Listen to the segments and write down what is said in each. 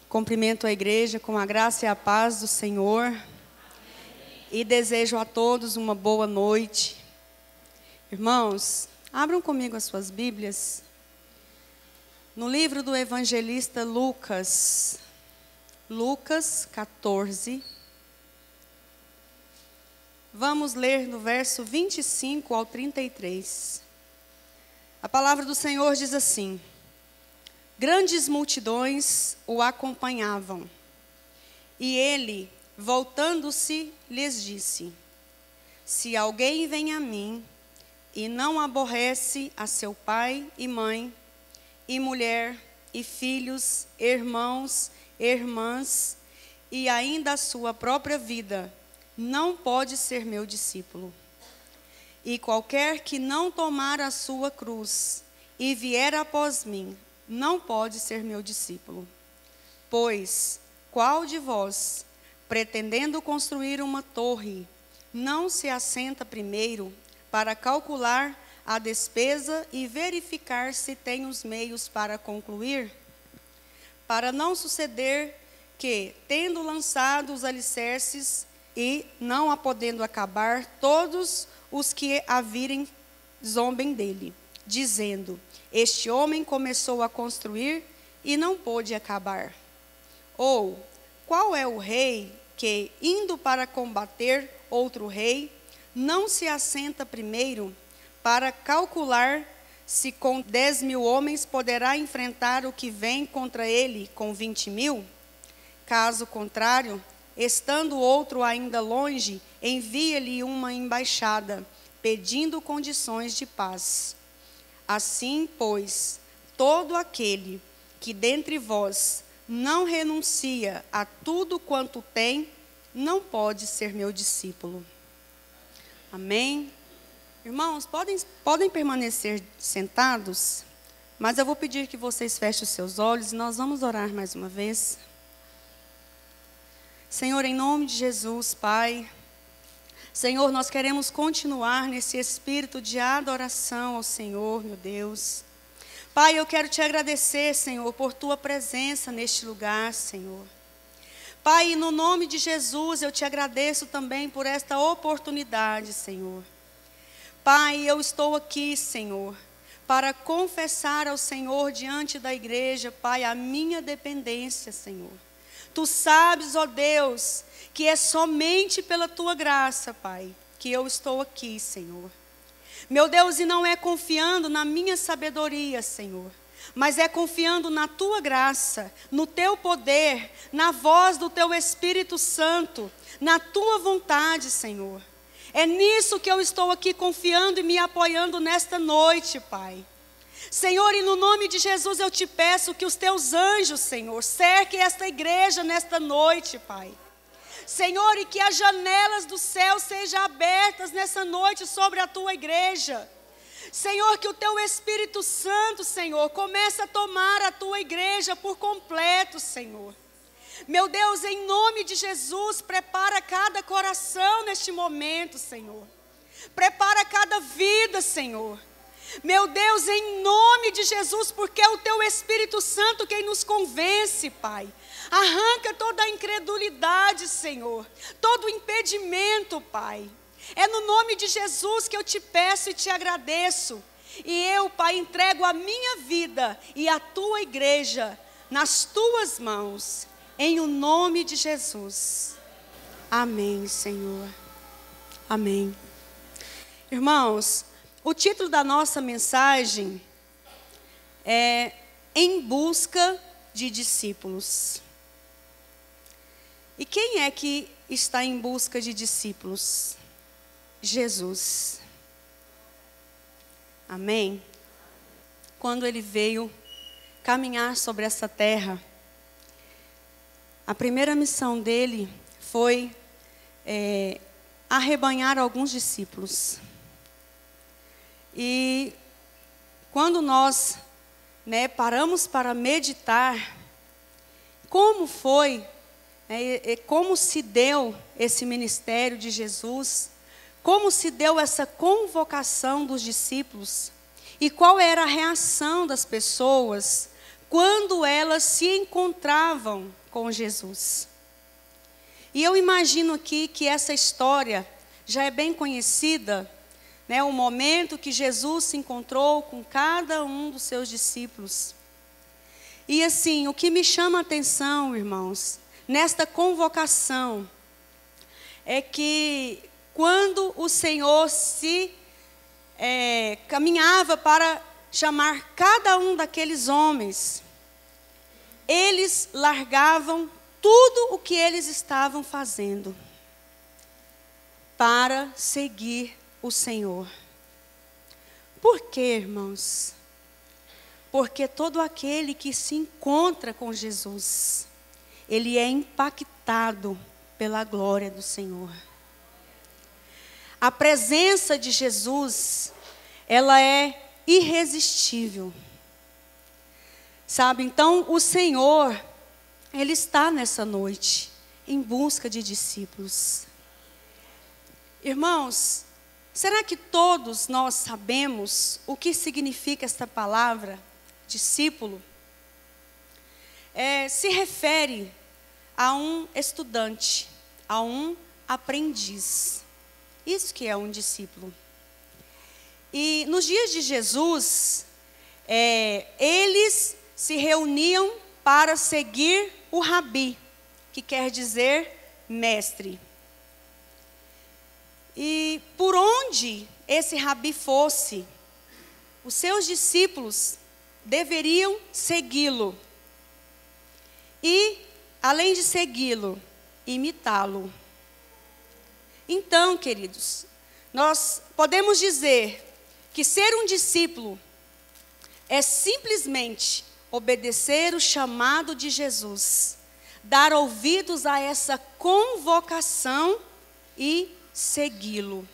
Cumprimento a igreja com a graça e a paz do Senhor e desejo a todos uma boa noite. Irmãos, abram comigo as suas Bíblias no livro do evangelista Lucas, Lucas 14. Vamos ler do verso 25 ao 33. A palavra do Senhor diz assim: grandes multidões o acompanhavam, e ele, voltando-se, lhes disse: se alguém vem a mim e não aborrece a seu pai e mãe, e mulher, e filhos, irmãos, irmãs, e ainda a sua própria vida, não pode ser meu discípulo. E qualquer que não tomar a sua cruz e vier após mim, não pode ser meu discípulo. Pois, qual de vós, pretendendo construir uma torre, não se assenta primeiro para calcular a despesa e verificar se tem os meios para concluir? Para não suceder que, tendo lançado os alicerces e não a podendo acabar, todos os que a virem zombem dele, dizendo: este homem começou a construir e não pôde acabar. Ou, qual é o rei que, indo para combater outro rei, não se assenta primeiro para calcular se com 10.000 homens poderá enfrentar o que vem contra ele com 20.000? Caso contrário, estando outro ainda longe, envia-lhe uma embaixada, pedindo condições de paz. Assim, pois, todo aquele que dentre vós não renuncia a tudo quanto tem, não pode ser meu discípulo. Amém? Irmãos, podem permanecer sentados, mas eu vou pedir que vocês fechem os seus olhos e nós vamos orar mais uma vez. Senhor, em nome de Jesus, Pai, Senhor, nós queremos continuar nesse espírito de adoração ao Senhor, meu Deus. Pai, eu quero te agradecer, Senhor, por tua presença neste lugar, Senhor. Pai, no nome de Jesus, eu te agradeço também por esta oportunidade, Senhor. Pai, eu estou aqui, Senhor, para confessar ao Senhor diante da igreja, Pai, a minha dependência, Senhor. Tu sabes, ó Deus, que é somente pela tua graça, Pai, que eu estou aqui, Senhor. Meu Deus, e não é confiando na minha sabedoria, Senhor, mas é confiando na tua graça, no teu poder, na voz do teu Espírito Santo, na tua vontade, Senhor. É nisso que eu estou aqui confiando e me apoiando nesta noite, Pai. Senhor, e no nome de Jesus eu te peço que os teus anjos, Senhor, cerquem esta igreja nesta noite, Pai. Senhor, e que as janelas do céu sejam abertas nessa noite sobre a tua igreja. Senhor, que o teu Espírito Santo, Senhor, comece a tomar a tua igreja por completo, Senhor. Meu Deus, em nome de Jesus, prepara cada coração neste momento, Senhor. Prepara cada vida, Senhor. Meu Deus, em nome de Jesus, porque é o teu Espírito Santo quem nos convence, Pai. Arranca toda a incredulidade, Senhor, todo impedimento, Pai. É no nome de Jesus que eu te peço e te agradeço. E eu, Pai, entrego a minha vida e a tua igreja nas tuas mãos, em o nome de Jesus. Amém, Senhor. Amém. Irmãos, o título da nossa mensagem é Em Busca de Discípulos. E quem é que está em busca de discípulos? Jesus. Amém? Quando ele veio caminhar sobre essa terra, a primeira missão dele foi arrebanhar alguns discípulos. E quando nós paramos para meditar, como foi como se deu esse ministério de Jesus, como se deu essa convocação dos discípulos e qual era a reação das pessoas quando elas se encontravam com Jesus. E eu imagino aqui que essa história já é bem conhecida, né? O momento que Jesus se encontrou com cada um dos seus discípulos. E assim, o que me chama a atenção, irmãos, nesta convocação, é que quando o Senhor caminhava para chamar cada um daqueles homens, eles largavam tudo o que eles estavam fazendo para seguir o Senhor. Por quê, irmãos? Porque todo aquele que se encontra com Jesus, ele é impactado pela glória do Senhor. A presença de Jesus, ela é irresistível. Sabe, então o Senhor, Ele está nessa noite em busca de discípulos. Irmãos, será que todos nós sabemos o que significa esta palavra, discípulo? Se refere a um estudante, a um aprendiz. Isso que é um discípulo. E nos dias de Jesus, eles se reuniam para seguir o rabi, que quer dizer mestre. E por onde esse rabi fosse, os seus discípulos deveriam segui-lo. E, além de segui-lo, imitá-lo. Então, queridos, nós podemos dizer que ser um discípulo é simplesmente obedecer o chamado de Jesus, dar ouvidos a essa convocação e segui-lo.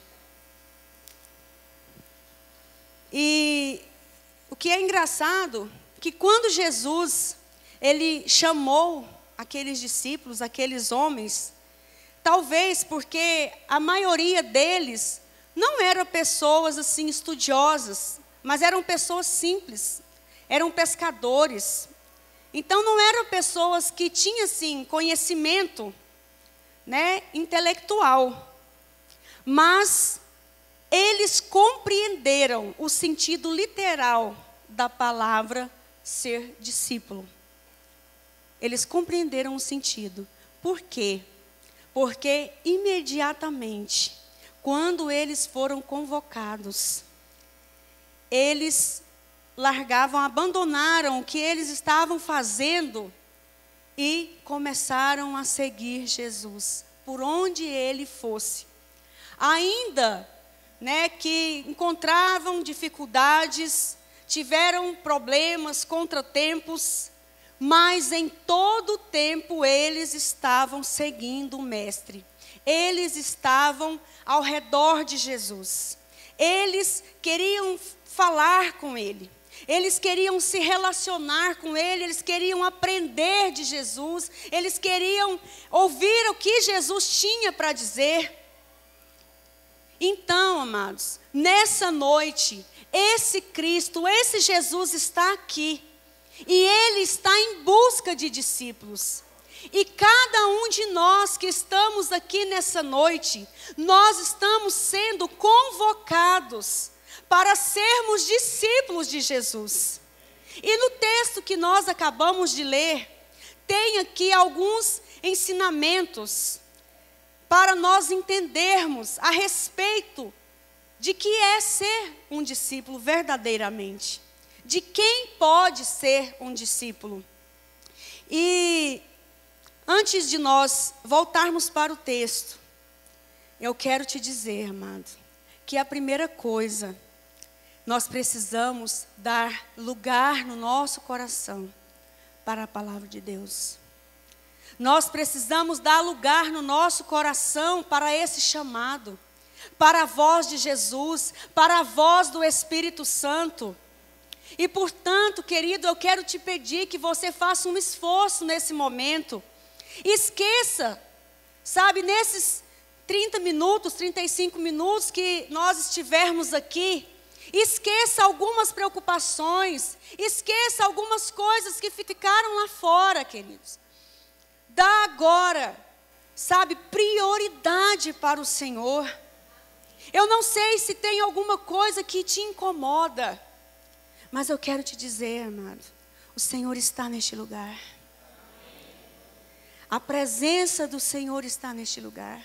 E o que é engraçado, que quando Jesus, ele chamou aqueles discípulos, aqueles homens, talvez porque a maioria deles não eram pessoas assim estudiosas, mas eram pessoas simples, eram pescadores. Então não eram pessoas que tinham assim conhecimento, né, intelectual. Mas eles compreenderam o sentido literal da palavra ser discípulo. Eles compreenderam o sentido. Por quê? Porque imediatamente, quando eles foram convocados, eles largavam, abandonaram o que eles estavam fazendo e começaram a seguir Jesus, por onde ele fosse. Ainda, né, que encontravam dificuldades, tiveram problemas, contratempos, mas em todo o tempo eles estavam seguindo o Mestre. Eles estavam ao redor de Jesus. Eles queriam falar com Ele. Eles queriam se relacionar com Ele. Eles queriam aprender de Jesus. Eles queriam ouvir o que Jesus tinha para dizer. Então, amados, nessa noite, esse Cristo, esse Jesus está aqui. E Ele está em busca de discípulos. E cada um de nós que estamos aqui nessa noite, nós estamos sendo convocados para sermos discípulos de Jesus. E no texto que nós acabamos de ler, tem aqui alguns ensinamentos para nós entendermos a respeito de que é ser um discípulo verdadeiramente. De quem pode ser um discípulo. E antes de nós voltarmos para o texto, eu quero te dizer, amado, que a primeira coisa, nós precisamos dar lugar no nosso coração para a palavra de Deus. Nós precisamos dar lugar no nosso coração para esse chamado, para a voz de Jesus, para a voz do Espírito Santo. E portanto, querido, eu quero te pedir que você faça um esforço nesse momento, Esqueça, sabe, nesses 30 minutos, 35 minutos que nós estivermos aqui, esqueça algumas preocupações, esqueça algumas coisas que ficaram lá fora, queridos. Dá agora, sabe, prioridade para o Senhor. Eu não sei se tem alguma coisa que te incomoda, mas eu quero te dizer, amado, o Senhor está neste lugar. A presença do Senhor está neste lugar.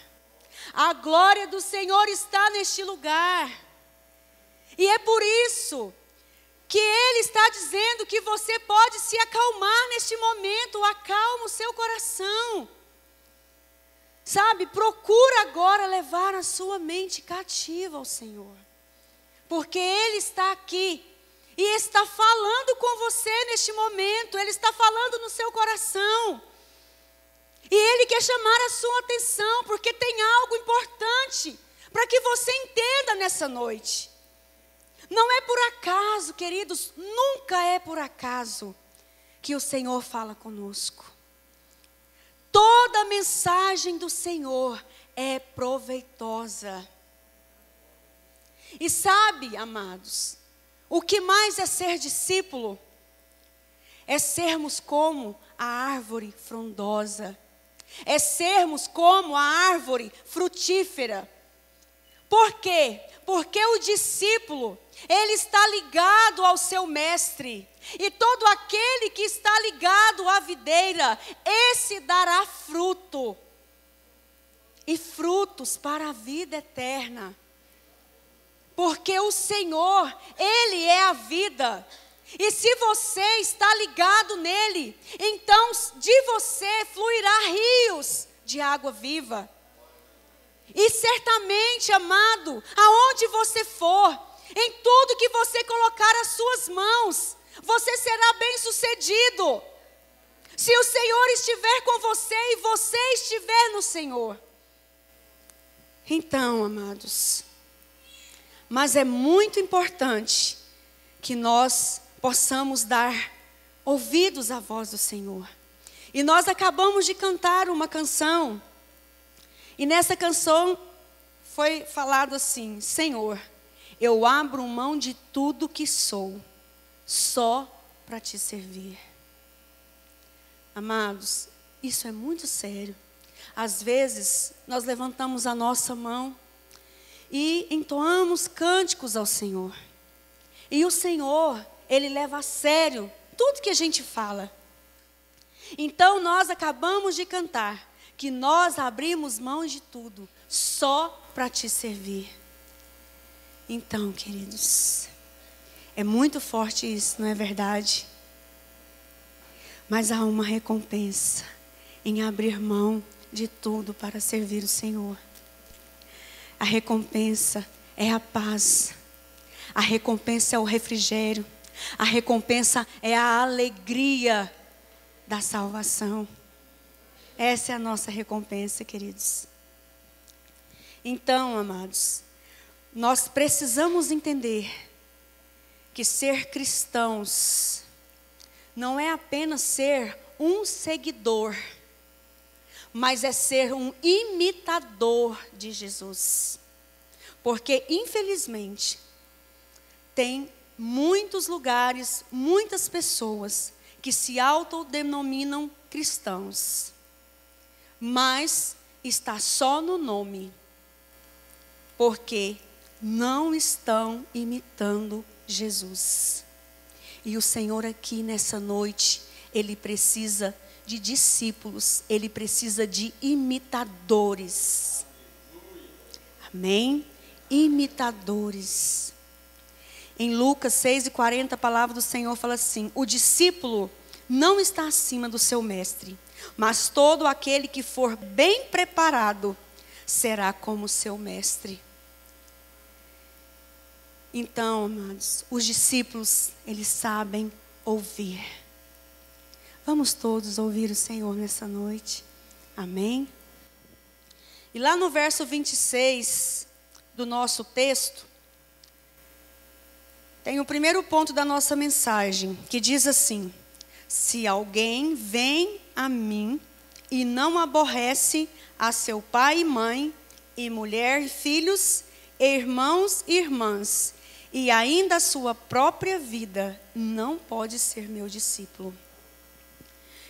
A glória do Senhor está neste lugar. E é por isso que Ele está dizendo que você pode se acalmar neste momento. Acalma o seu coração. Sabe, procura agora levar a sua mente cativa ao Senhor. Porque Ele está aqui e está falando com você neste momento. Ele está falando no seu coração. E Ele quer chamar a sua atenção, porque tem algo importante para que você entenda nessa noite. Não é por acaso, queridos, nunca é por acaso que o Senhor fala conosco. Toda mensagem do Senhor é proveitosa. E sabe, amados, o que mais é ser discípulo? É sermos como a árvore frondosa. É sermos como a árvore frutífera. Por quê? Porque o discípulo, ele está ligado ao seu mestre. E todo aquele que está ligado à videira, esse dará fruto. E frutos para a vida eterna. Porque o Senhor, Ele é a vida. E se você está ligado nele, então de você fluirá rios de água viva. E certamente, amado, aonde você for, em tudo que você colocar as suas mãos, você será bem-sucedido. Se o Senhor estiver com você e você estiver no Senhor. Então, amados, mas é muito importante que nós possamos dar ouvidos à voz do Senhor. E nós acabamos de cantar uma canção. E nessa canção foi falado assim: Senhor, eu abro mão de tudo que sou, só para te servir. Amados, isso é muito sério. Às vezes, nós levantamos a nossa mão e entoamos cânticos ao Senhor. E o Senhor, Ele leva a sério tudo que a gente fala. Então nós acabamos de cantar que nós abrimos mão de tudo só para te servir. Então, queridos, é muito forte isso, não é verdade? Mas há uma recompensa em abrir mão de tudo para servir o Senhor. A recompensa é a paz. A recompensa é o refrigério. A recompensa é a alegria da salvação. Essa é a nossa recompensa, queridos. Então, amados, nós precisamos entender que ser cristãos não é apenas ser um seguidor, mas é ser um imitador de Jesus. Porque, infelizmente, tem muitos lugares, muitas pessoas que se autodenominam cristãos, mas está só no nome, porque não estão imitando Jesus. E o Senhor aqui nessa noite, Ele precisa de discípulos, Ele precisa de imitadores. Amém? Imitadores. Em Lucas 6:40, a palavra do Senhor fala assim: o discípulo não está acima do seu mestre, mas todo aquele que for bem preparado será como seu mestre. Então, amados, os discípulos, eles sabem ouvir. Vamos todos ouvir o Senhor nessa noite. Amém? E lá no verso 26 do nosso texto, tem o primeiro ponto da nossa mensagem, que diz assim: se alguém vem a mim e não aborrece a seu pai e mãe, e mulher e filhos, e irmãos e irmãs, e ainda a sua própria vida, não pode ser meu discípulo.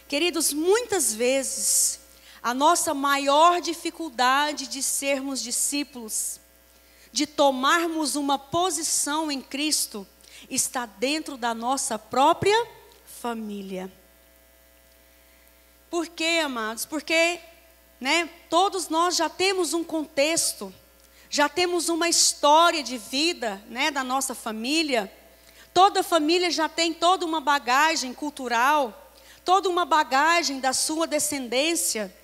Queridos, muitas vezes, a nossa maior dificuldade de sermos discípulos, de tomarmos uma posição em Cristo, está dentro da nossa própria família. Por quê, amados? Porque, todos nós já temos um contexto, já temos uma história de vida, da nossa família. Toda família já tem toda uma bagagem cultural, toda uma bagagem da sua descendência.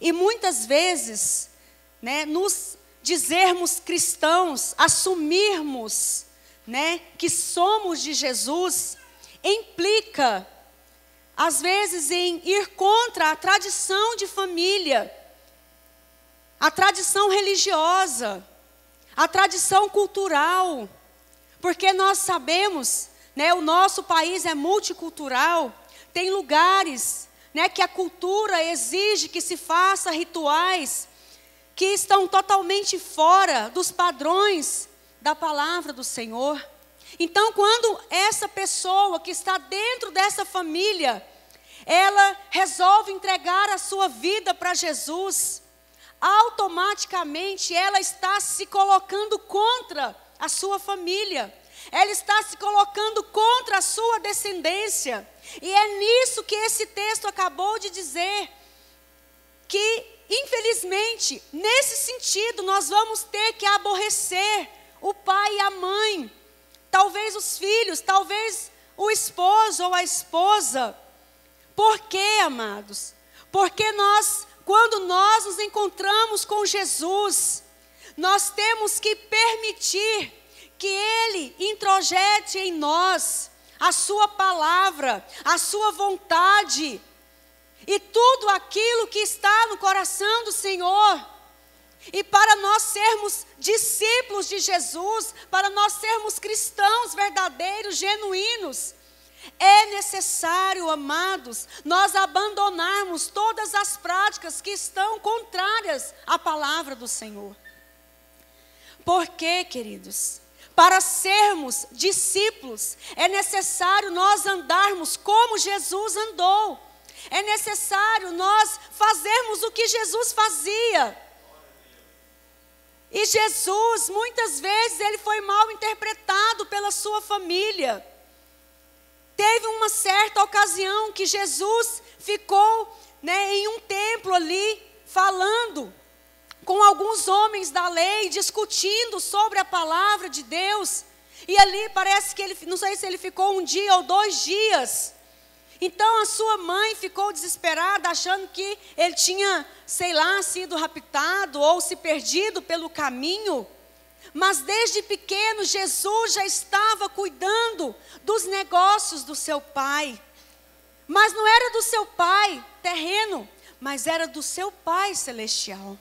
E muitas vezes, nos dizermos cristãos, assumirmos, que somos de Jesus, implica, às vezes, em ir contra a tradição de família, a tradição religiosa, a tradição cultural, porque nós sabemos, o nosso país é multicultural, tem lugares, que a cultura exige que se faça rituais que estão totalmente fora dos padrões da palavra do Senhor. Então, quando essa pessoa que está dentro dessa família, ela resolve entregar a sua vida para Jesus, automaticamente ela está se colocando contra a sua família. Ela está se colocando contra a sua descendência. E é nisso que esse texto acabou de dizer, que, infelizmente, nesse sentido, nós vamos ter que aborrecer o pai e a mãe, talvez os filhos, talvez o esposo ou a esposa. Por quê, amados? Porque quando nós nos encontramos com Jesus, nós temos que permitir que Ele introjete em nós a sua palavra, a sua vontade, e tudo aquilo que está no coração do Senhor. E para nós sermos discípulos de Jesus, para nós sermos cristãos verdadeiros, genuínos, é necessário, amados, nós abandonarmos todas as práticas que estão contrárias à palavra do Senhor. Por quê, queridos? Para sermos discípulos, é necessário nós andarmos como Jesus andou. É necessário nós fazermos o que Jesus fazia. E Jesus, muitas vezes, ele foi mal interpretado pela sua família. Teve uma certa ocasião que Jesus ficou, em um templo ali, falando com alguns homens da lei, discutindo sobre a palavra de Deus. E ali parece que ele, não sei se ele ficou 1 dia ou 2 dias. Então a sua mãe ficou desesperada, achando que ele tinha, sido raptado ou se perdido pelo caminho. Mas desde pequeno Jesus já estava cuidando dos negócios do seu pai. Mas não era do seu pai terreno, mas era do seu pai celestial.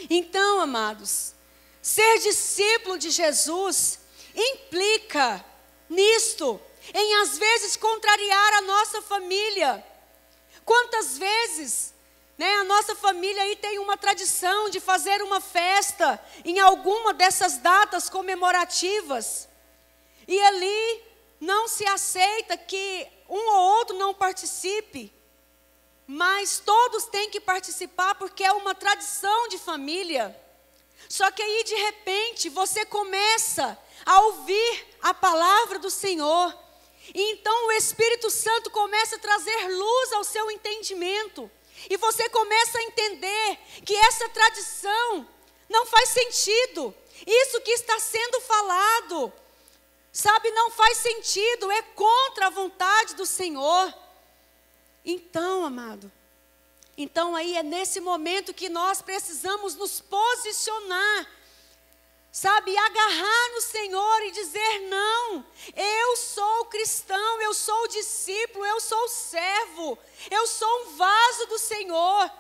Então, amados, ser discípulo de Jesus implica nisto, em às vezes contrariar a nossa família. Quantas vezes, a nossa família aí tem uma tradição de fazer uma festa em alguma dessas datas comemorativas, e ali não se aceita que um ou outro não participe, mas todos têm que participar porque é uma tradição de família. Só que aí de repente você começa a ouvir a palavra do Senhor, e então o Espírito Santo começa a trazer luz ao seu entendimento, e você começa a entender que essa tradição não faz sentido. Isso que está sendo falado, não faz sentido, é contra a vontade do Senhor. Então, amado, aí é nesse momento que nós precisamos nos posicionar, agarrar no Senhor e dizer: não, eu sou cristão, eu sou discípulo, eu sou servo, eu sou um vaso do Senhor.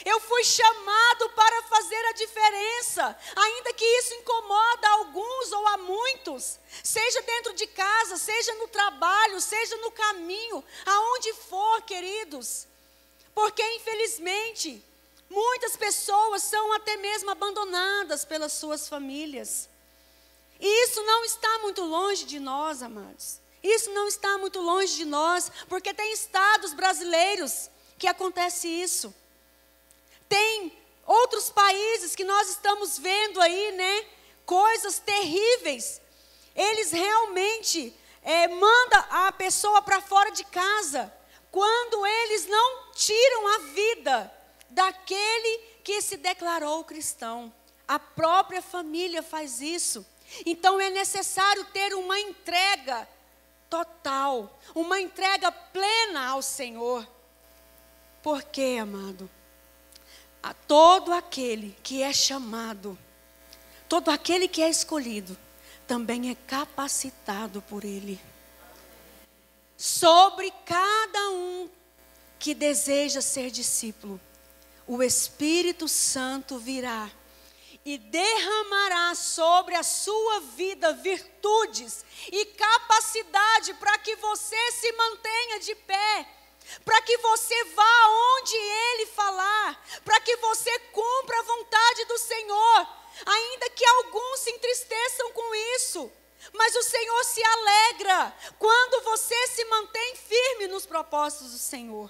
Eu fui chamado para fazer a diferença, ainda que isso incomoda a alguns ou a muitos, seja dentro de casa, seja no trabalho, seja no caminho, aonde for, queridos. Porque infelizmente, muitas pessoas são até mesmo abandonadas pelas suas famílias. E isso não está muito longe de nós, amados. Isso não está muito longe de nós, porque tem estados brasileiros que acontece isso. Tem outros países que nós estamos vendo aí, né? Coisas terríveis. Eles realmente mandam a pessoa para fora de casa, quando eles não tiram a vida daquele que se declarou cristão. A própria família faz isso. Então é necessário ter uma entrega total, uma entrega plena ao Senhor. Por quê, amado? A todo aquele que é chamado, todo aquele que é escolhido, também é capacitado por Ele. Sobre cada um que deseja ser discípulo, o Espírito Santo virá e derramará sobre a sua vida virtudes e capacidade para que você se mantenha de pé, para que você vá onde Ele falar, para que você cumpra a vontade do Senhor, ainda que alguns se entristeçam com isso, mas o Senhor se alegra quando você se mantém firme nos propósitos do Senhor.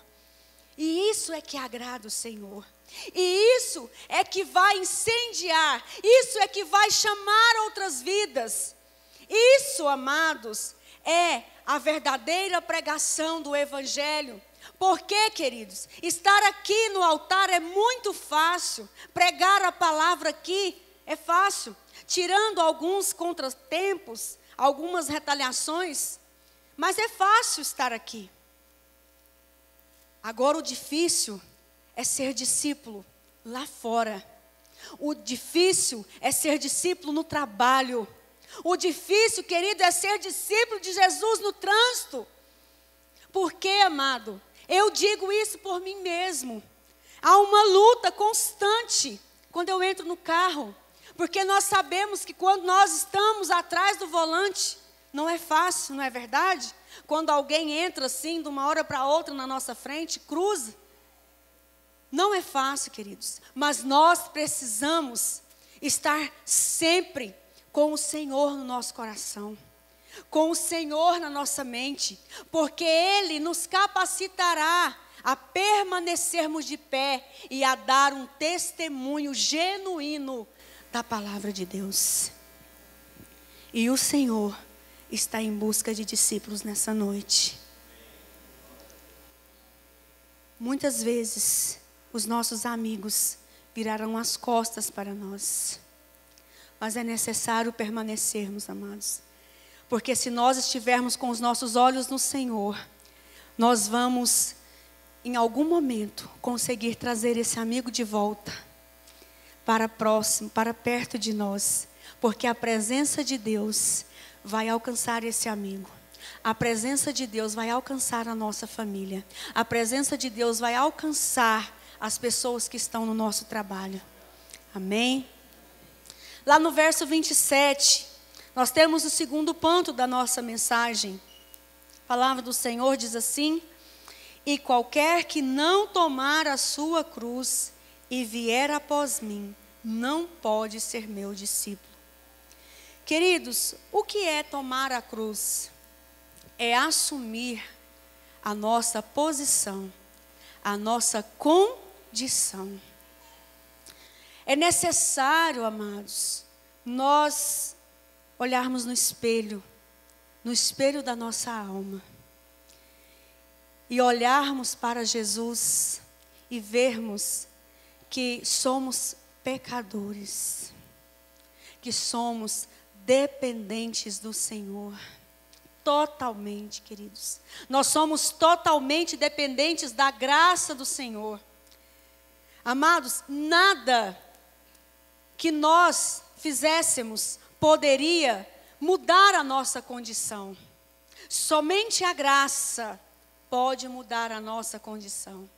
E isso é que agrada o Senhor. E isso é que vai incendiar, isso é que vai chamar outras vidas. Isso, amados, é a verdadeira pregação do Evangelho. Porque, queridos, estar aqui no altar é muito fácil, pregar a palavra aqui é fácil, tirando alguns contratempos, algumas retaliações, mas é fácil estar aqui. Agora o difícil é ser discípulo lá fora. O difícil é ser discípulo no trabalho. O difícil, querido, é ser discípulo de Jesus no trânsito. Por quê, amado? Eu digo isso por mim mesmo. Há uma luta constante quando eu entro no carro. Porque nós sabemos que quando nós estamos atrás do volante, não é fácil, não é verdade? Quando alguém entra assim, de uma hora para outra na nossa frente, cruza. Não é fácil, queridos, mas nós precisamos estar sempre com o Senhor no nosso coração, com o Senhor na nossa mente, porque Ele nos capacitará a permanecermos de pé e a dar um testemunho genuíno da palavra de Deus. E o Senhor está em busca de discípulos nessa noite. Muitas vezes os nossos amigos virarão as costas para nós. Mas é necessário permanecermos, amados. Porque se nós estivermos com os nossos olhos no Senhor, nós vamos, em algum momento, conseguir trazer esse amigo de volta para próximo, para perto de nós. Porque a presença de Deus vai alcançar esse amigo. A presença de Deus vai alcançar a nossa família. A presença de Deus vai alcançar as pessoas que estão no nosso trabalho. Amém? Lá no verso 27, nós temos o segundo ponto da nossa mensagem. A palavra do Senhor diz assim: e qualquer que não tomar a sua cruz e vier após mim, não pode ser meu discípulo. Queridos, o que é tomar a cruz? É assumir a nossa posição, a nossa condição. É necessário, amados, nós olharmos no espelho da nossa alma, e olharmos para Jesus e vermos que somos pecadores, que somos dependentes do Senhor. Totalmente, queridos. Nós somos totalmente dependentes da graça do Senhor. Amados, nada que nós fizéssemos poderia mudar a nossa condição. Somente a graça pode mudar a nossa condição.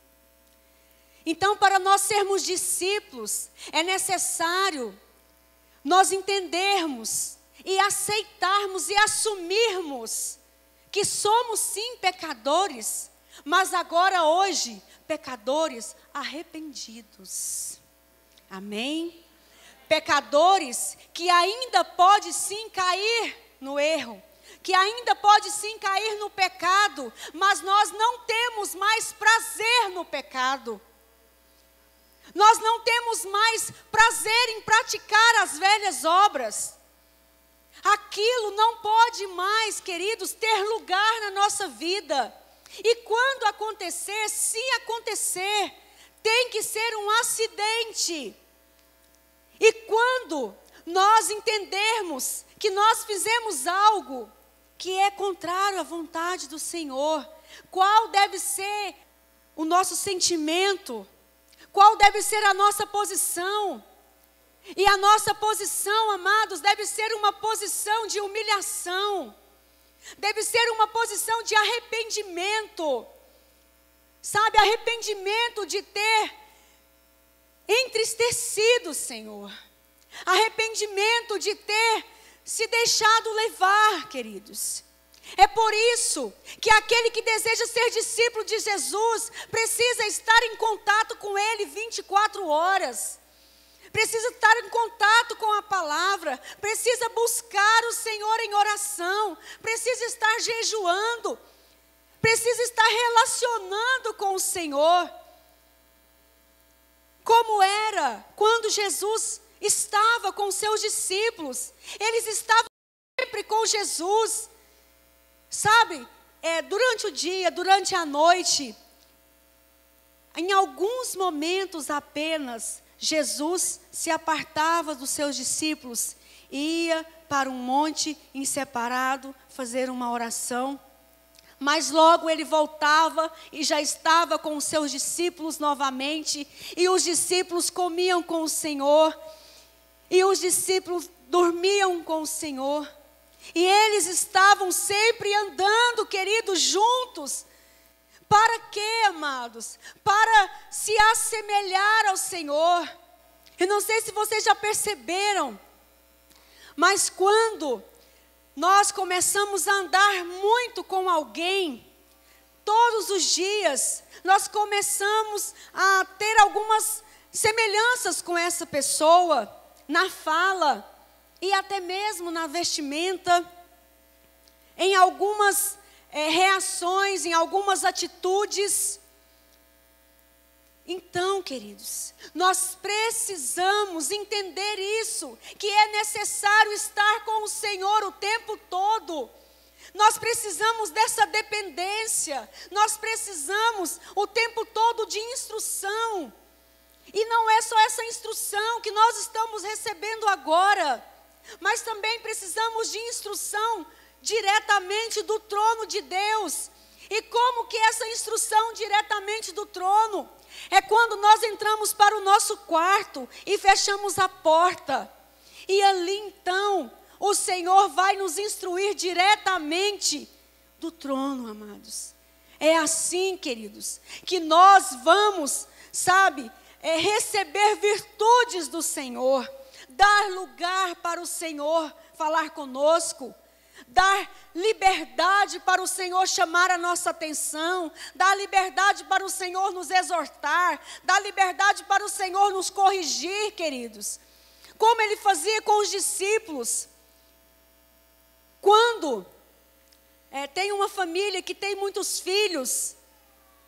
Então, para nós sermos discípulos, é necessário nós entendermos e aceitarmos e assumirmos que somos sim pecadores, mas agora hoje, pecadores arrependidos. Amém? Pecadores que ainda pode sim cair no erro, que ainda pode sim cair no pecado, mas nós não temos mais prazer no pecado. Nós não temos mais prazer em praticar as velhas obras. Aquilo não pode mais, queridos, ter lugar na nossa vida. E quando acontecer, se acontecer, tem que ser um acidente. E quando nós entendermos que nós fizemos algo que é contrário à vontade do Senhor, qual deve ser o nosso sentimento? Qual deve ser a nossa posição? E a nossa posição, amados, deve ser uma posição de humilhação. Deve ser uma posição de arrependimento. Sabe, arrependimento de ter entristecido o Senhor. Arrependimento de ter se deixado levar, queridos. É por isso que aquele que deseja ser discípulo de Jesus precisa estar em contato com Ele 24 horas. Precisa estar em contato com a palavra, precisa buscar o Senhor em oração, precisa estar jejuando, precisa estar relacionando com o Senhor. Como era quando Jesus estava com seus discípulos, eles estavam sempre com Jesus, sabe, durante o dia, durante a noite, em alguns momentos apenas, Jesus se apartava dos seus discípulos e ia para um monte em separado fazer uma oração. Mas logo ele voltava e já estava com os seus discípulos novamente. E os discípulos comiam com o Senhor. E os discípulos dormiam com o Senhor. E eles estavam sempre andando, queridos, juntos. Para quê, amados? Para se assemelhar ao Senhor. Eu não sei se vocês já perceberam, mas quando nós começamos a andar muito com alguém, todos os dias, nós começamos a ter algumas semelhanças com essa pessoa, na fala e até mesmo na vestimenta, em algumas reações, em algumas atitudes. Então, queridos, nós precisamos entender isso, que é necessário estar com o Senhor o tempo todo. Nós precisamos dessa dependência, nós precisamos o tempo todo de instrução. E não é só essa instrução que nós estamos recebendo agora, mas também precisamos de instrução diretamente do trono de Deus. E como que essa instrução diretamente do trono? É quando nós entramos para o nosso quarto e fechamos a porta. E ali então, o Senhor vai nos instruir diretamente do trono, amados. É assim, queridos, que nós vamos, sabe, receber virtudes do Senhor, dar lugar para o Senhor falar conosco, dar liberdade para o Senhor chamar a nossa atenção, dar liberdade para o Senhor nos exortar, dar liberdade para o Senhor nos corrigir, queridos. Como Ele fazia com os discípulos. Quando tem uma família que tem muitos filhos,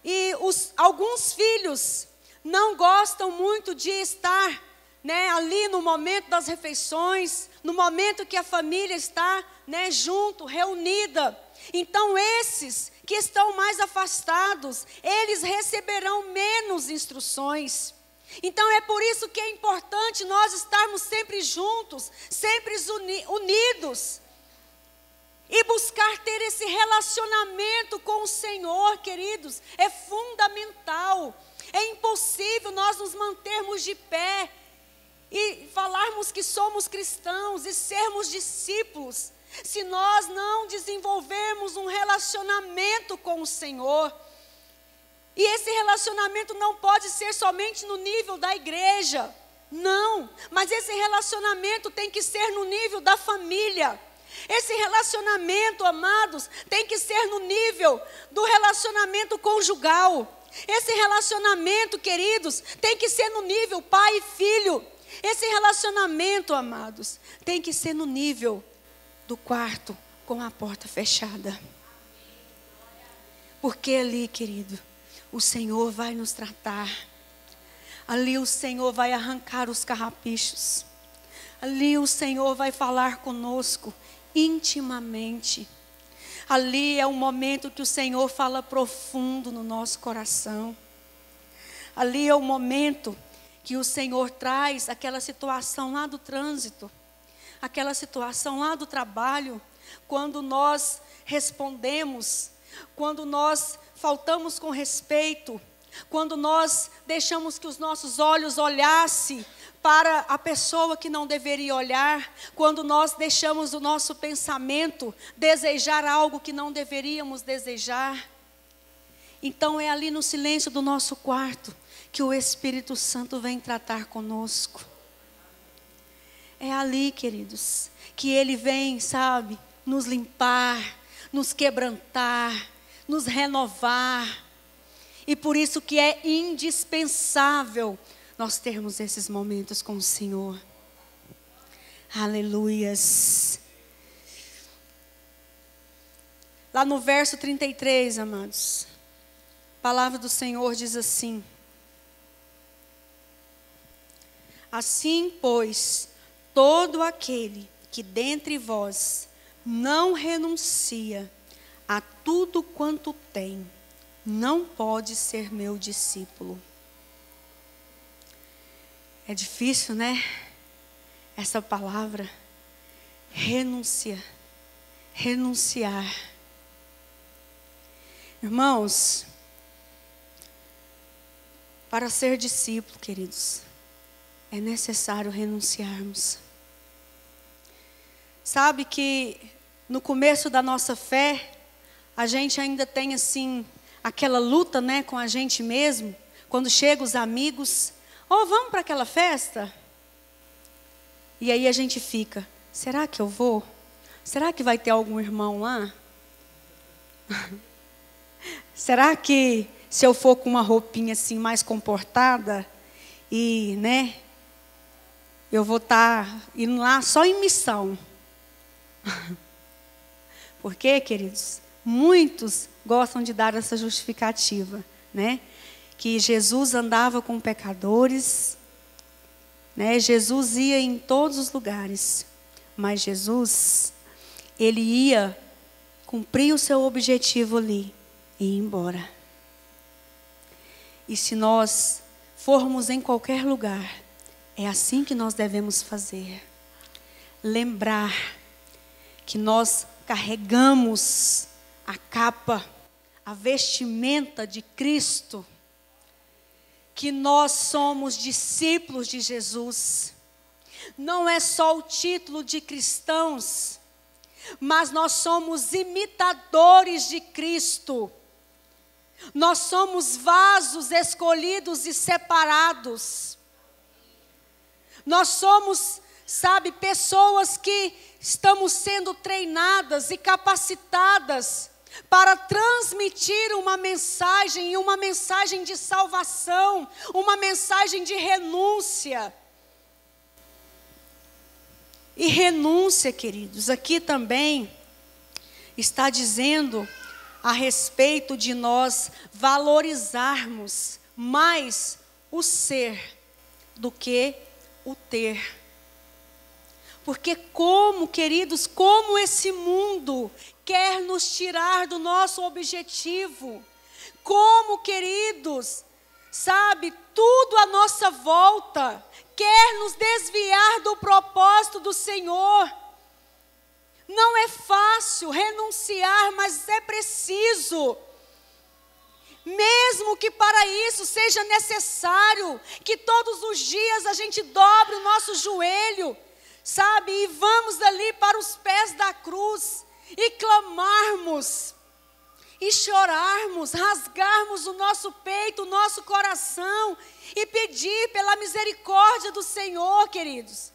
e alguns filhos não gostam muito de estar ali no momento das refeições, no momento que a família está junto, reunida. Então esses que estão mais afastados, eles receberão menos instruções. Então é por isso que é importante nós estarmos sempre juntos, sempre unidos. E buscar ter esse relacionamento com o Senhor, queridos, é fundamental. É impossível nós nos mantermos de pé e falarmos que somos cristãos e sermos discípulos, se nós não desenvolvermos um relacionamento com o Senhor. E esse relacionamento não pode ser somente no nível da igreja, não, mas esse relacionamento tem que ser no nível da família. Esse relacionamento, amados, tem que ser no nível do relacionamento conjugal. Esse relacionamento, queridos, tem que ser no nível pai e filho. Esse relacionamento, amados, tem que ser no nível do quarto com a porta fechada. Porque ali, querido, o Senhor vai nos tratar. Ali o Senhor vai arrancar os carrapichos. Ali o Senhor vai falar conosco intimamente. Ali é um momento que o Senhor fala profundo no nosso coração. Ali é o momento que o Senhor traz aquela situação lá do trânsito, aquela situação lá do trabalho, quando nós respondemos, quando nós faltamos com respeito, quando nós deixamos que os nossos olhos olhassem para a pessoa que não deveria olhar, quando nós deixamos o nosso pensamento desejar algo que não deveríamos desejar. Então é ali no silêncio do nosso quarto que o Espírito Santo vem tratar conosco. É ali, queridos, que Ele vem, sabe, nos limpar, nos quebrantar, nos renovar. E por isso que é indispensável nós termos esses momentos com o Senhor. Aleluias. Lá no verso 33, amados, a palavra do Senhor diz assim: assim, pois, todo aquele que dentre vós não renuncia a tudo quanto tem, não pode ser meu discípulo. É difícil, né? Essa palavra, renunciar. Irmãos, para ser discípulo, queridos, é necessário renunciarmos. Sabe que no começo da nossa fé, a gente ainda tem assim, aquela luta, né, com a gente mesmo, quando chegam os amigos, vamos para aquela festa? E aí a gente fica, será que eu vou? Será que vai ter algum irmão lá? Será que se eu for com uma roupinha assim mais comportada e, né, eu vou estar indo lá só em missão? Por quê, queridos? Muitos gostam de dar essa justificativa, né? Que Jesus andava com pecadores, né? Jesus ia em todos os lugares, mas Jesus, Ele ia cumprir o seu objetivo ali e ir embora. E se nós formos em qualquer lugar, é assim que nós devemos fazer. Lembrar que nós carregamos a capa, a vestimenta de Cristo, que nós somos discípulos de Jesus. Não é só o título de cristãos, mas nós somos imitadores de Cristo. Nós somos vasos escolhidos e separados. Nós somos, sabe, pessoas que estamos sendo treinadas e capacitadas para transmitir uma mensagem, e uma mensagem de salvação, uma mensagem de renúncia. E renúncia, queridos, aqui também está dizendo a respeito de nós valorizarmos mais o ser do que o ter. Porque como, queridos, como esse mundo quer nos tirar do nosso objetivo. Como, queridos, sabe, tudo à nossa volta quer nos desviar do propósito do Senhor. Não é fácil renunciar, mas é preciso. Mesmo que para isso seja necessário que todos os dias a gente dobre o nosso joelho, sabe, e vamos ali para os pés da cruz e clamarmos, e chorarmos, rasgarmos o nosso peito, o nosso coração, e pedir pela misericórdia do Senhor, queridos.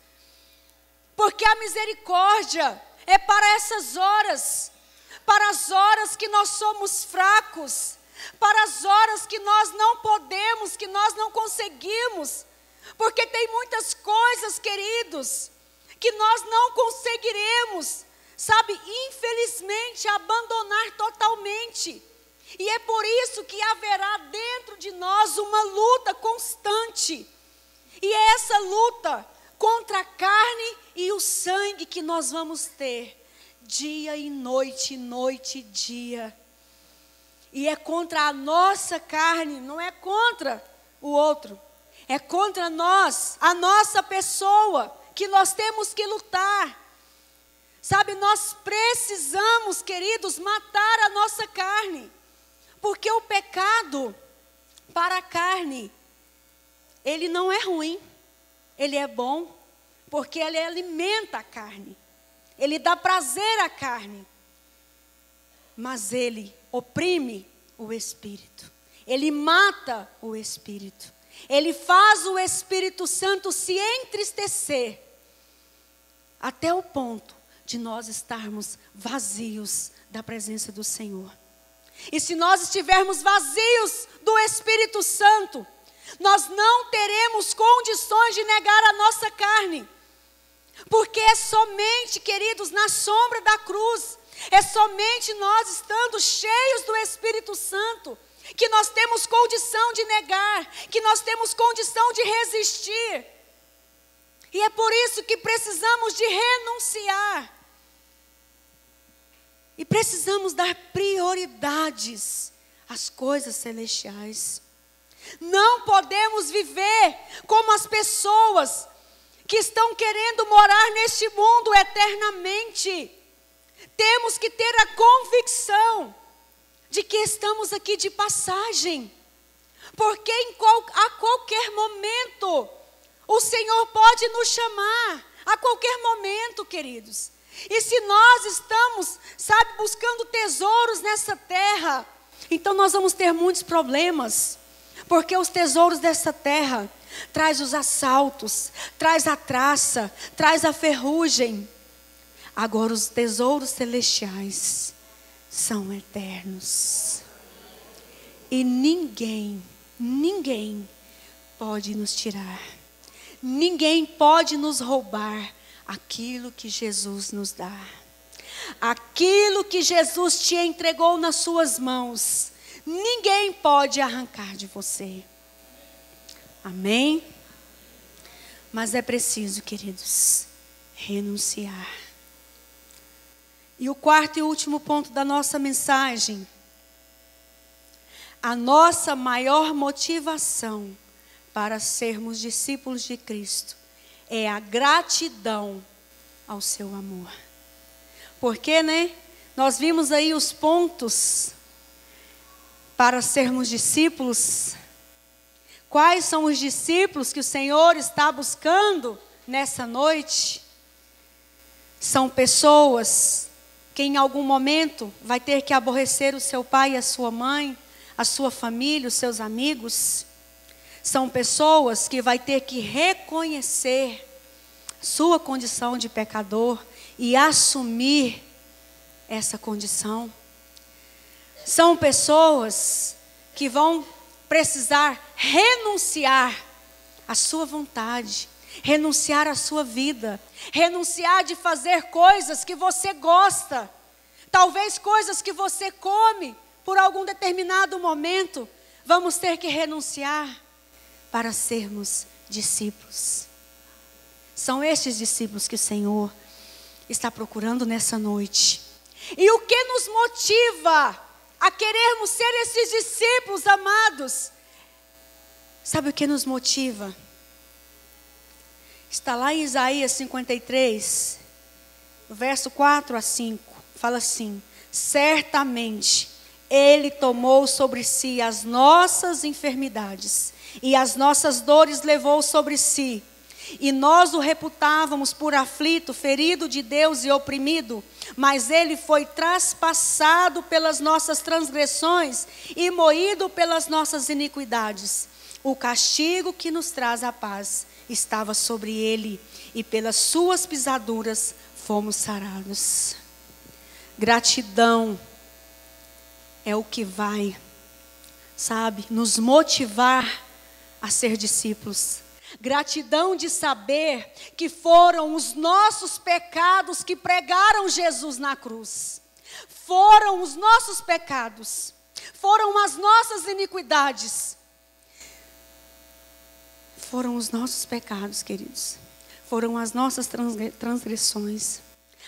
Porque a misericórdia é para essas horas, para as horas que nós somos fracos, para as horas que nós não podemos, que nós não conseguimos, porque tem muitas coisas, queridos, que nós não conseguiremos, sabe, infelizmente, abandonar totalmente. E é por isso que haverá dentro de nós uma luta constante. E é essa luta contra a carne e o sangue que nós vamos ter dia e noite e dia. E é contra a nossa carne, não é contra o outro. É contra nós, a nossa pessoa, que nós temos que lutar. Sabe, nós precisamos, queridos, matar a nossa carne. Porque o pecado para a carne, ele não é ruim, ele é bom, porque ele alimenta a carne, ele dá prazer à carne, mas ele oprime o espírito, ele mata o espírito, ele faz o Espírito Santo se entristecer, até o ponto de nós estarmos vazios da presença do Senhor. E se nós estivermos vazios do Espírito Santo, nós não teremos condições de negar a nossa carne. Porque é somente, queridos, na sombra da cruz, é somente nós estando cheios do Espírito Santo, que nós temos condição de negar, que nós temos condição de resistir. E é por isso que precisamos de renunciar. E precisamos dar prioridades às coisas celestiais. Não podemos viver como as pessoas que estão querendo morar neste mundo eternamente. Temos que ter a convicção de que estamos aqui de passagem. Porque a qualquer momento o Senhor pode nos chamar. A qualquer momento, queridos. E se nós estamos, sabe, buscando tesouros nessa terra, então nós vamos ter muitos problemas. Porque os tesouros dessa terra traz os assaltos, traz a traça, traz a ferrugem. Agora os tesouros celestiais são eternos. E ninguém pode nos tirar. Ninguém pode nos roubar aquilo que Jesus nos dá. Aquilo que Jesus te entregou nas suas mãos, ninguém pode arrancar de você. Amém? Mas é preciso, queridos, renunciar. E o quarto e último ponto da nossa mensagem: a nossa maior motivação para sermos discípulos de Cristo é a gratidão ao seu amor. Porque, nós vimos aí os pontos para sermos discípulos. Quais são os discípulos que o Senhor está buscando nessa noite? São pessoas que em algum momento vai ter que aborrecer o seu pai e a sua mãe, a sua família, os seus amigos. São pessoas que vai ter que reconhecer sua condição de pecador e assumir essa condição. São pessoas que vão precisar renunciar à sua vontade, renunciar à sua vida, renunciar de fazer coisas que você gosta, talvez coisas que você come por algum determinado momento. Vamos ter que renunciar para sermos discípulos. São estes discípulos que o Senhor está procurando nessa noite. E o que nos motiva a querermos ser esses discípulos amados? Sabe o que nos motiva? Está lá em Isaías 53, verso 4 a 5. Fala assim: certamente Ele tomou sobre si as nossas enfermidades e as nossas dores levou sobre si. E nós o reputávamos por aflito, ferido de Deus e oprimido. Mas Ele foi traspassado pelas nossas transgressões e moído pelas nossas iniquidades. O castigo que nos traz a paz estava sobre Ele, e pelas suas pisaduras fomos sarados. Gratidão é o que vai, sabe, nos motivar a ser discípulos. Gratidão de saber que foram os nossos pecados que pregaram Jesus na cruz. Foram os nossos pecados. Foram as nossas iniquidades. Foram os nossos pecados, queridos. Foram as nossas transgressões.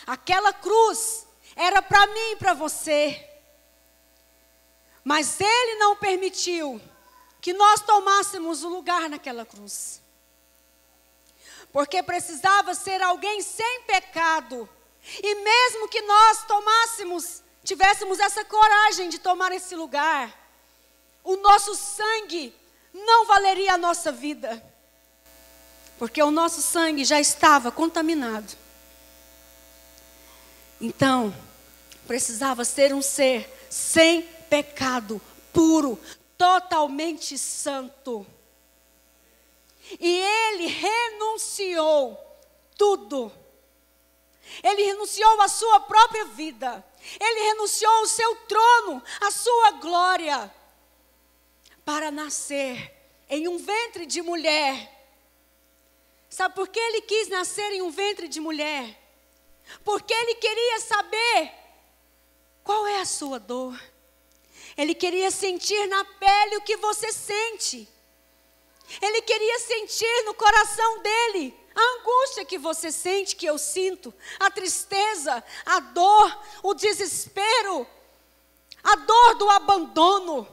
Aquela cruz era para mim e para você. Mas Ele não permitiu que nós tomássemos o lugar naquela cruz. Porque precisava ser alguém sem pecado. E mesmo que nós tivéssemos essa coragem de tomar esse lugar, o nosso sangue não valeria a nossa vida. Porque o nosso sangue já estava contaminado. Então, precisava ser um ser sem pecado, puro, totalmente santo. E Ele renunciou tudo. Ele renunciou a sua própria vida. Ele renunciou ao seu trono, a sua glória, para nascer em um ventre de mulher. Sabe por que Ele quis nascer em um ventre de mulher? Porque Ele queria saber qual é a sua dor. Ele queria sentir na pele o que você sente. Ele queria sentir no coração dele a angústia que você sente, que eu sinto, a tristeza, a dor, o desespero, a dor do abandono,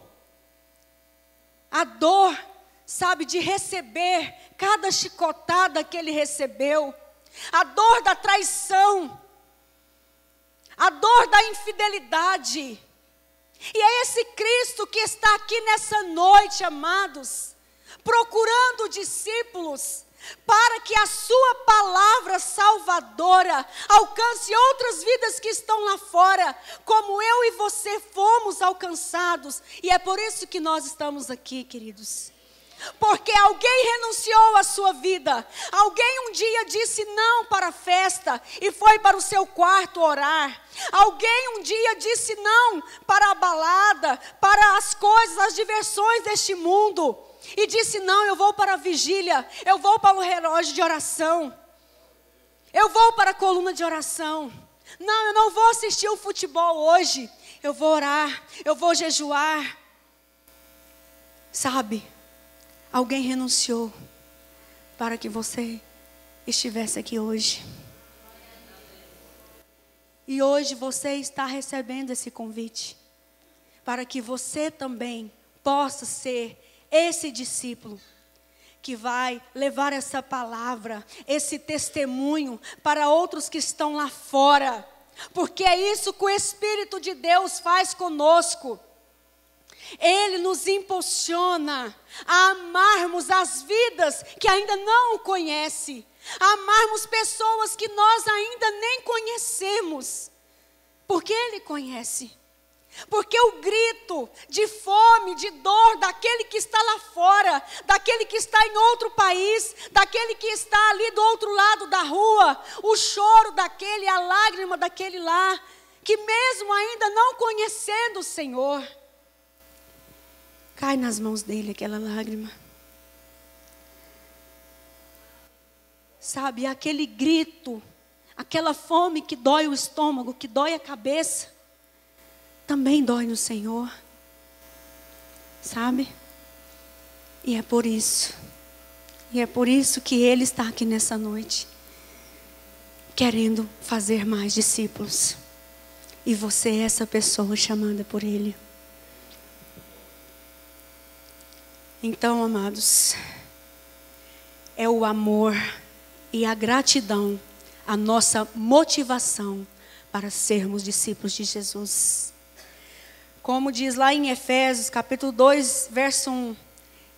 a dor, sabe, de receber cada chicotada que ele recebeu, a dor da traição, a dor da infidelidade. E é esse Cristo que está aqui nessa noite, amados, procurando discípulos, para que a sua palavra salvadora alcance outras vidas que estão lá fora, como eu e você fomos alcançados. E é por isso que nós estamos aqui, queridos. Porque alguém renunciou à sua vida. Alguém um dia disse não para a festa e foi para o seu quarto orar. Alguém um dia disse não para a balada, para as coisas, as diversões deste mundo. E disse não, eu vou para a vigília, eu vou para o relógio de oração. Eu vou para a coluna de oração. Não, eu não vou assistir o futebol hoje. Eu vou orar, eu vou jejuar. Sabe? Alguém renunciou para que você estivesse aqui hoje. E hoje você está recebendo esse convite, para que você também possa ser esse discípulo que vai levar essa palavra, esse testemunho para outros que estão lá fora. Porque é isso que o Espírito de Deus faz conosco. Ele nos impulsiona a amarmos as vidas que ainda não o conhecem, a amarmos pessoas que nós ainda nem conhecemos, porque Ele conhece. Porque o grito de fome, de dor daquele que está lá fora, daquele que está em outro país, daquele que está ali do outro lado da rua, o choro daquele, a lágrima daquele lá, que mesmo ainda não conhecendo o Senhor, cai nas mãos dele aquela lágrima. Sabe, aquele grito, aquela fome que dói o estômago, que dói a cabeça, também dói no Senhor. Sabe? E é por isso que Ele está aqui nessa noite, querendo fazer mais discípulos. E você é essa pessoa chamada por Ele. Então, amados, é o amor e a gratidão a nossa motivação para sermos discípulos de Jesus. Como diz lá em Efésios, capítulo 2, verso 1.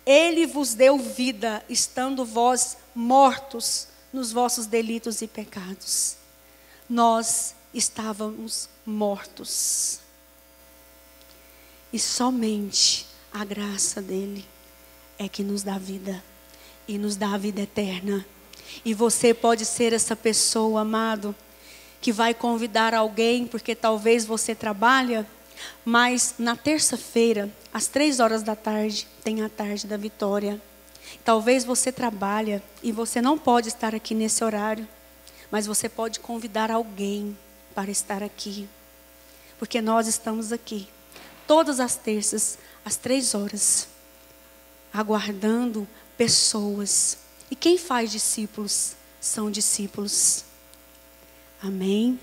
Ele vos deu vida, estando vós mortos nos vossos delitos e pecados. Nós estávamos mortos. E somente a graça dele é que nos dá vida. E nos dá a vida eterna. E você pode ser essa pessoa, amado, que vai convidar alguém, porque talvez você trabalha, mas na terça-feira, às 3 horas da tarde, tem a tarde da vitória. Talvez você trabalha e você não pode estar aqui nesse horário, mas você pode convidar alguém para estar aqui. Porque nós estamos aqui, todas as terças, às 3 horas, aguardando pessoas. E quem faz discípulos, são discípulos. Amém.